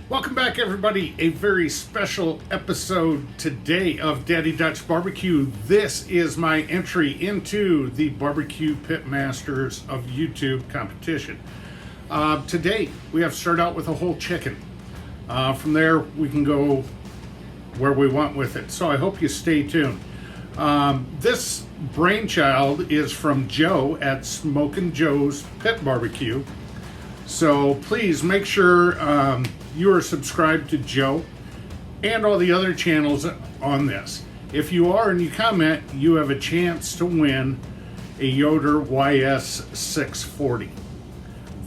Welcome back, everybody. A very special episode today of Daddy Dutch Barbecue. This is my entry into the Barbecue Pitmasters of YouTube competition. Today, we have to start out with a whole chicken. From there, we can go where we want with it. So I hope you stay tuned. This brainchild is from Joe at Smokin' Joe's Pit Barbecue. So please make sure you are subscribed to Joe and all the other channels on this. If you are and you comment, you have a chance to win a Yoder YS640.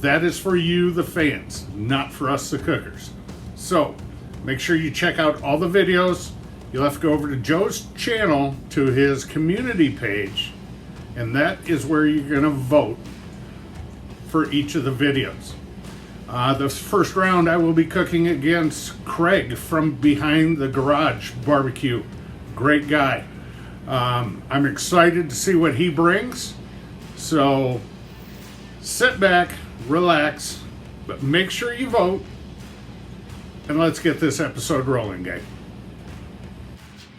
That is for you, the fans, not for us, the cookers. So make sure you check out all the videos. You'll have to go over to Joe's channel to his community page, and that is where you're going to vote for each of the videos. The first round I will be cooking against Craig from Behind the Garage Barbecue. Great guy. I'm excited to see what he brings. So sit back, relax, but make sure you vote, and let's get this episode rolling, gang.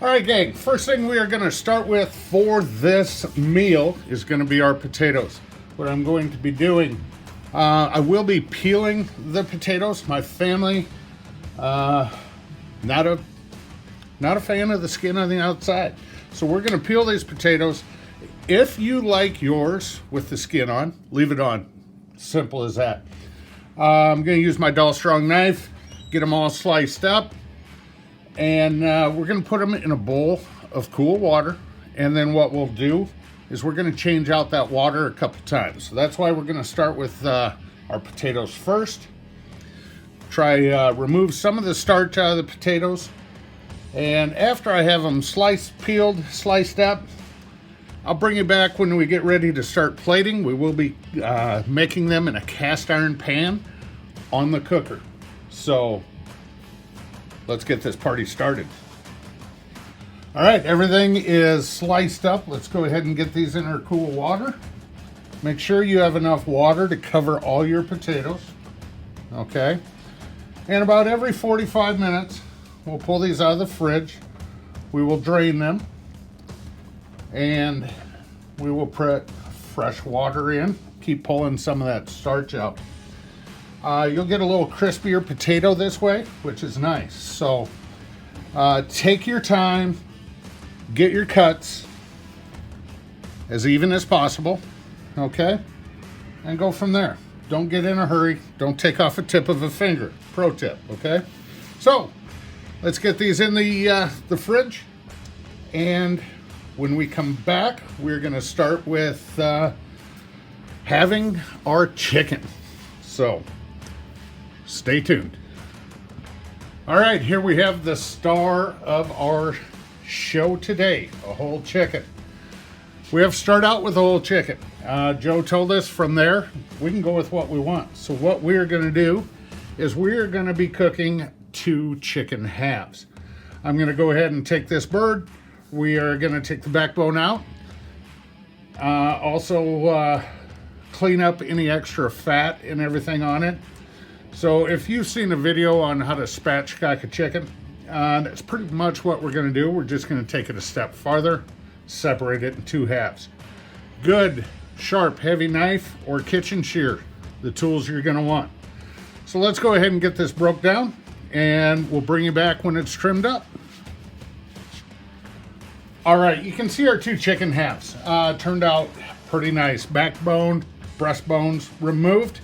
All right, gang, first thing we are going to start with for this meal is going to be our potatoes. What I'm going to be doing, I will be peeling the potatoes. My family, not a fan of the skin on the outside. So we're going to peel these potatoes. If you like yours with the skin on, leave it on. Simple as that. I'm going to use my dull strong knife, get them all sliced up, and we're going to put them in a bowl of cool water. And then what we'll do is we're going to change out that water a couple times. So that's why we're going to start with our potatoes first. Remove some of the starch out of the potatoes. And after I have them peeled, sliced up, I'll bring you back when we get ready to start plating. We will be making them in a cast iron pan on the cooker. So let's get this party started. All right, everything is sliced up. Let's go ahead and get these in our cool water. Make sure you have enough water to cover all your potatoes. Okay. And about every 45 minutes, we'll pull these out of the fridge. We will drain them. And we will put fresh water in. Keep pulling some of that starch out. You'll get a little crispier potato this way, which is nice. So take your time. Get your cuts as even as possible, okay? And go from there. Don't get in a hurry. Don't take off a tip of a finger. Pro tip, okay? So, let's get these in the fridge. And when we come back, we're going to start with having our chicken. So, stay tuned. All right, here we have the star of our show today, a whole chicken. We have to start out with a whole chicken. Joe told us from there we can go with what we want. So what we're going to do is we're going to be cooking 2 chicken halves. I'm going to go ahead and take this bird. We are going to take the backbone out. Also clean up any extra fat and everything on it. So if you've seen a video on how to spatchcock a chicken, that's pretty much what we're going to do. We're just going to take it a step farther, separate it in 2 halves. Good, sharp, heavy knife or kitchen shear, the tools you're going to want. So let's go ahead and get this broke down, and we'll bring you back when it's trimmed up. All right, you can see our 2 chicken halves turned out pretty nice. Backbone, breastbones removed.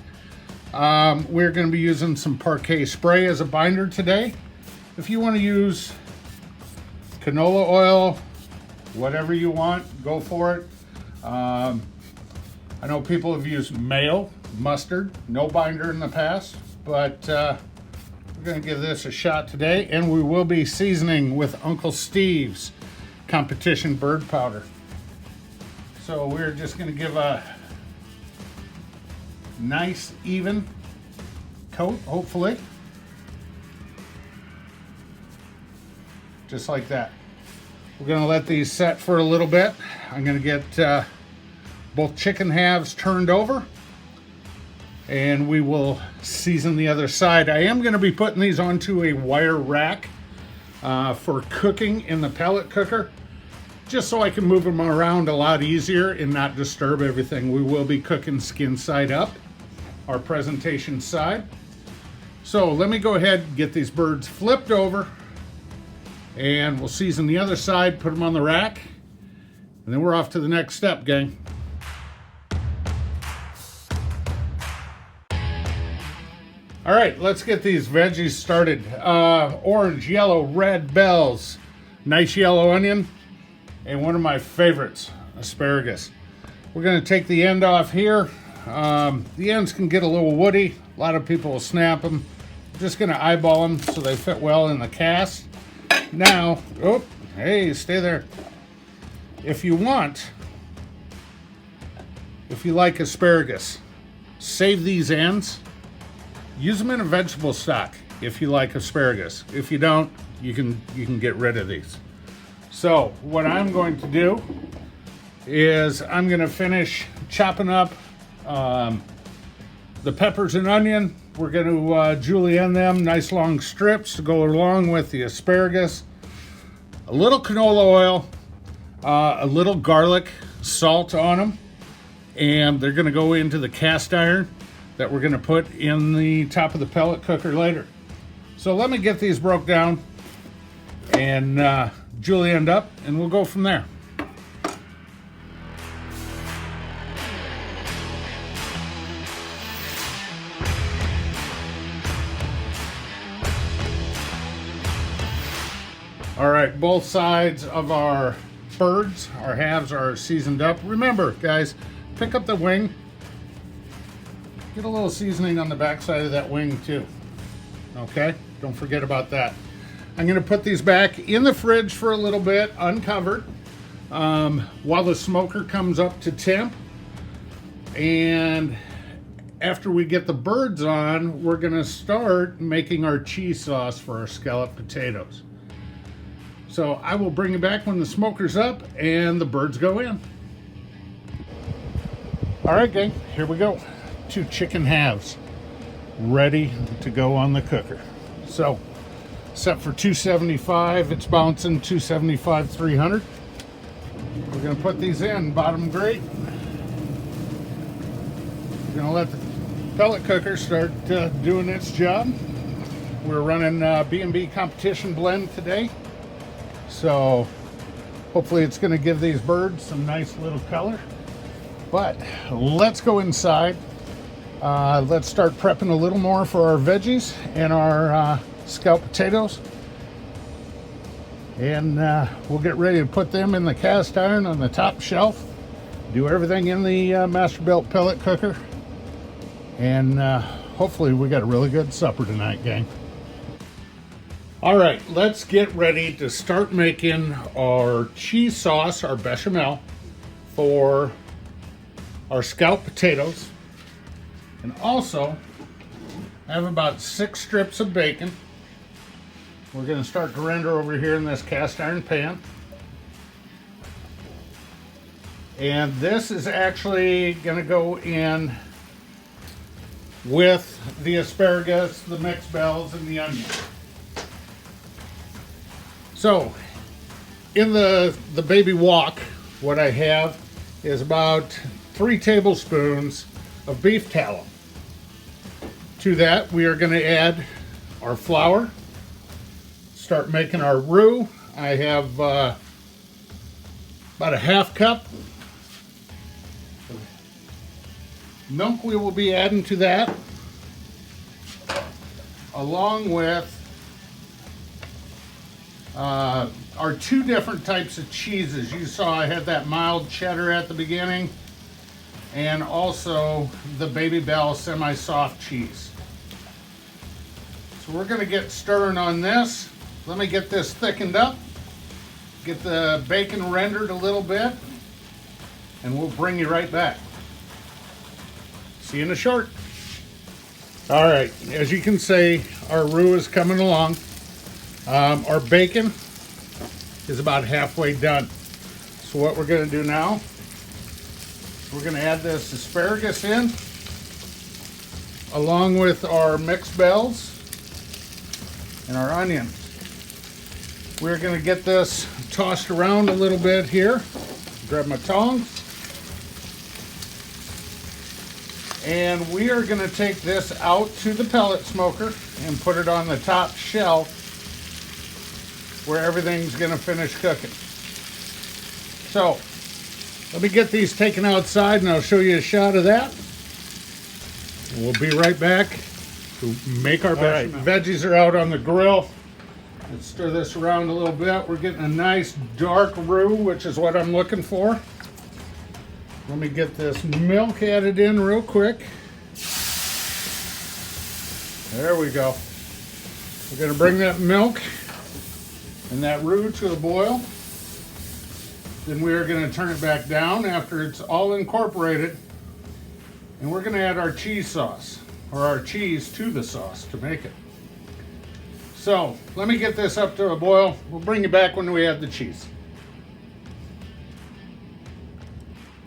We're going to be using some Parquet spray as a binder today. If you want to use canola oil, whatever you want, go for it. I know people have used mayo, mustard, no binder in the past, but we're going to give this a shot today, and we will be seasoning with Uncle Steve's competition bird powder. So we're just going to give a nice, even coat, hopefully. Just like that. We're going to let these set for a little bit. I'm going to get both chicken halves turned over. and we will season the other side. I am going to be putting these onto a wire rack for cooking in the pellet cooker, just so I can move them around a lot easier and not disturb everything. We will be cooking skin side up, our presentation side. So let me go ahead and get these birds flipped over, and we'll season the other side, put them on the rack, and then we're off to the next step, gang. All right, let's get these veggies started. Orange, yellow, red bells, nice yellow onion, and one of my favorites, asparagus. We're gonna take the end off here. The ends can get a little woody. A lot of people will snap them. Just gonna eyeball them so they fit well in the cast. Now, oh, hey, stay there. If you want, if you like asparagus, save these ends. Use them in a vegetable stock if you like asparagus. If you don't, you can get rid of these. So what I'm going to do is I'm going to finish chopping up the peppers and onion. We're going to julienne them, nice long strips to go along with the asparagus. A little canola oil, a little garlic, salt on them, and they're going to go into the cast iron that we're going to put in the top of the pellet cooker later. So let me get these broke down and julienned up, and we'll go from there. All right, both sides of our birds, our halves are seasoned up. Remember, guys, pick up the wing. Get a little seasoning on the back side of that wing too. Okay, don't forget about that. I'm gonna put these back in the fridge for a little bit, uncovered, while the smoker comes up to temp. And after we get the birds on, we're gonna start making our cheese sauce for our scalloped potatoes. So I will bring it back when the smoker's up and the birds go in. All right, gang, here we go. 2 chicken halves ready to go on the cooker. So set for 275, it's bouncing 275, 300. We're gonna put these in bottom grate. We're gonna let the pellet cooker start doing its job. We're running B&B competition blend today, so hopefully it's gonna give these birds some nice little color. But let's go inside. Let's start prepping a little more for our veggies and our scalloped potatoes. And we'll get ready to put them in the cast iron on the top shelf. Do everything in the Masterbuilt pellet cooker. And hopefully we got a really good supper tonight, gang. All right, let's get ready to start making our cheese sauce, our bechamel, for our scalloped potatoes. And also, I have about 6 strips of bacon. We're going to start to render over here in this cast iron pan. And this is actually going to go in with the asparagus, the mixed bells, and the onion. So, in the baby wok, what I have is about 3 tablespoons of beef tallow. To that, we are going to add our flour, start making our roux. I have about a half cup. Milk we will be adding to that, along with our 2 different types of cheeses. You saw I had that mild cheddar at the beginning, and also the Baby Bell semi-soft cheese. So we're going to get stirring on this. Let me get this thickened up, get the bacon rendered a little bit, and we'll bring you right back. See you in a short. All right, as you can see, our roux is coming along. Our bacon is about halfway done. So what we're going to do now, we're going to add this asparagus in. along with our mixed bells and our onion. We're going to get this tossed around a little bit here. Grab my tongs. And we are going to take this out to the pellet smoker and put it on the top shelf where everything's going to finish cooking. So, let me get these taken outside and I'll show you a shot of that. We'll be right back to make our bechamel. Veggies are out on the grill. Let's stir this around a little bit. We're getting a nice dark roux, which is what I'm looking for. Let me get this milk added in real quick. There we go. We're going to bring that milk and that roux to a boil. Then we are going to turn it back down after it's all incorporated. And we're going to add our cheese sauce, or our cheese to the sauce to make it. So, let me get this up to a boil. We'll bring you back when we add the cheese.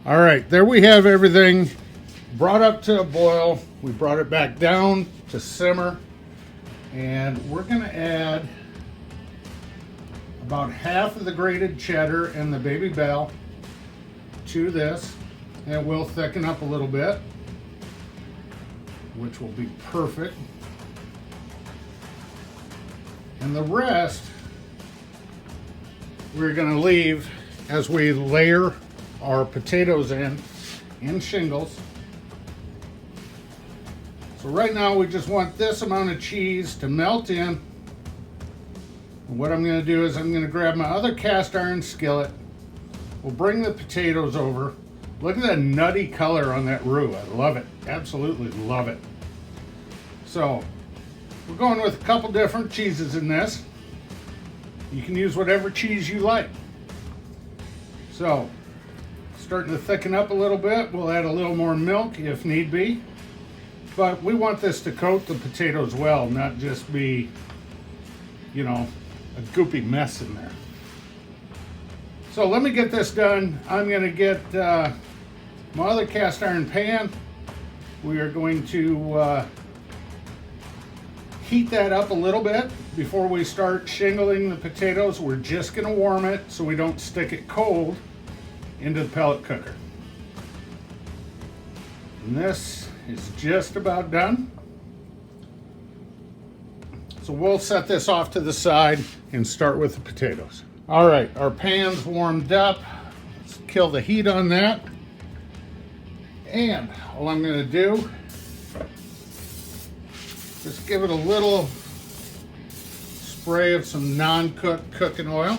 All right, there we have everything brought up to a boil. We brought it back down to simmer. And we're going to add about half of the grated cheddar and the baby bell to this. And we'll thicken up a little bit, which will be perfect. And the rest we're going to leave as we layer our potatoes in shingles. So right now we just want this amount of cheese to melt in. And what I'm going to do is I'm going to grab my other cast iron skillet. We'll bring the potatoes over. Look at that nutty color on that roux. I love it. Absolutely love it. So we're going with a couple different cheeses in this. You can use whatever cheese you like. So, starting to thicken up a little bit. We'll add a little more milk if need be. But we want this to coat the potatoes well, not just be, you know, a goopy mess in there. So let me get this done. I'm going to get my other cast iron pan. We are going to heat that up a little bit before we start shingling the potatoes. We're just going to warm it so we don't stick it cold into the pellet cooker. And this is just about done. So we'll set this off to the side and start with the potatoes. All right, our pan's warmed up. Let's kill the heat on that. And all I'm going to do, just give it a little spray of some non-cooked cooking oil,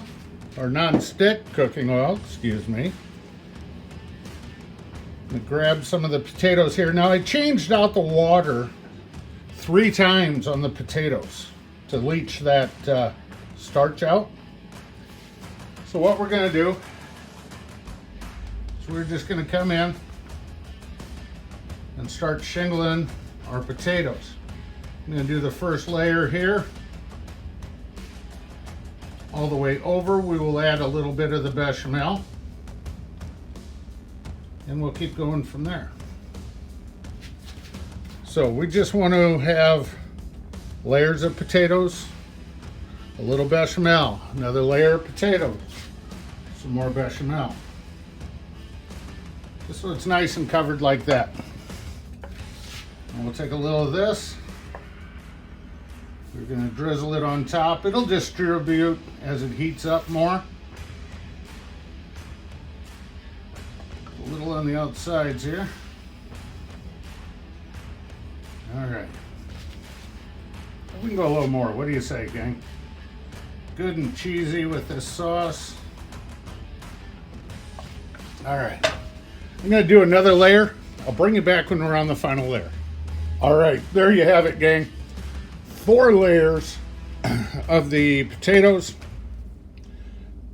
or non-stick cooking oil, excuse me. I'm gonna grab some of the potatoes here. Now I changed out the water 3 times on the potatoes to leach that starch out. So what we're gonna do is we're just gonna come in and start shingling our potatoes. I'm going to do the first layer here. All the way over, we will add a little bit of the bechamel. And we'll keep going from there. So we just want to have layers of potatoes, a little bechamel, another layer of potatoes, some more bechamel. Just so it's nice and covered like that. And we'll take a little of this. We're going to drizzle it on top. It'll distribute as it heats up more. A little on the outsides here. All right. We can go a little more. What do you say, gang? Good and cheesy with this sauce. All right. I'm going to do another layer. I'll bring you back when we're on the final layer. All right, there you have it, gang. 4 layers of the potatoes,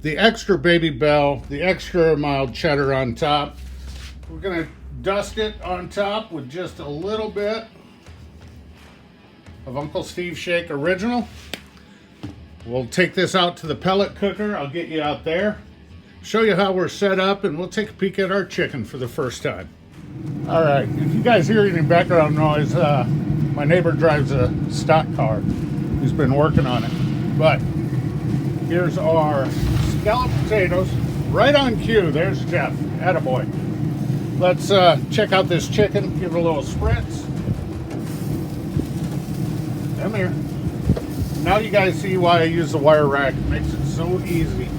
the extra baby bell, the extra mild cheddar on top. We're gonna dust it on top with just a little bit of Uncle Steve Shake Original. We'll take this out to the pellet cooker. I'll get you out there, show you how we're set up, and we'll take a peek at our chicken for the first time. All right, if you guys hear any background noise, my neighbor drives a stock car. He's been working on it. But here's our scalloped potatoes, right on cue. There's Jeff, attaboy. Let's check out this chicken, give it a little spritz. Come here. Now you guys see why I use the wire rack. It makes it so easy.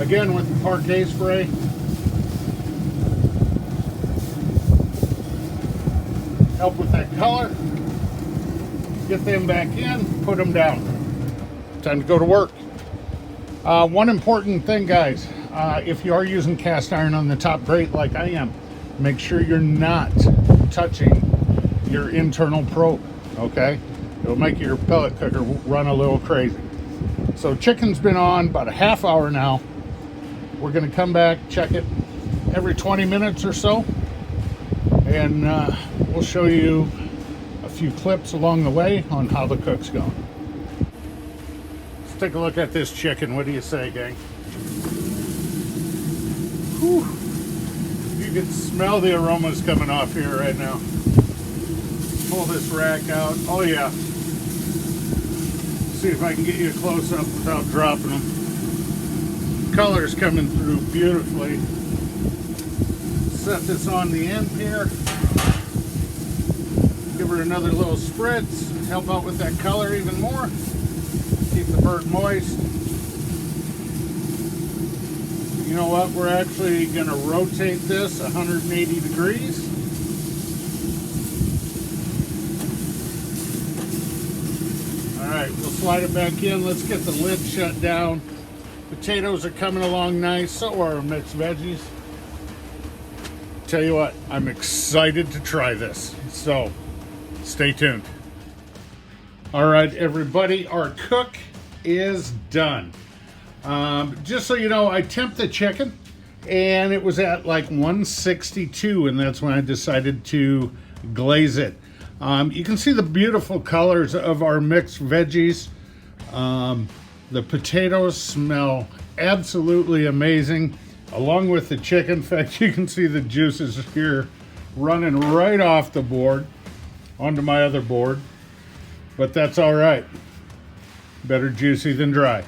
Again, with the parquet spray. Help with that color. Get them back in, put them down. Time to go to work. One important thing, guys, if you are using cast iron on the top grate like I am, make sure you're not touching your internal probe, okay? It'll make your pellet cooker run a little crazy. So chicken's been on about a half hour now. We're gonna come back, check it every 20 minutes or so, and we'll show you a few clips along the way on how the cook's going. Let's take a look at this chicken. What do you say, gang? Whew. You can smell the aromas coming off here right now. Pull this rack out. Oh yeah. See if I can get you a close-up without dropping them. Color's coming through beautifully. Set this on the end here. Give her another little spritz. Help out with that color even more. Keep the bird moist. You know what? We're actually going to rotate this 180 degrees. Alright, we'll slide it back in. Let's get the lid shut down. Potatoes are coming along nice. So are our mixed veggies. Tell you what, I'm excited to try this. So, stay tuned. Alright, everybody, our cook is done. Just so you know, I temped the chicken and it was at like 162, and that's when I decided to glaze it. You can see the beautiful colors of our mixed veggies. The potatoes smell absolutely amazing, along with the chicken. In fact, you can see the juices here running right off the board onto my other board, but that's all right. Better juicy than dry.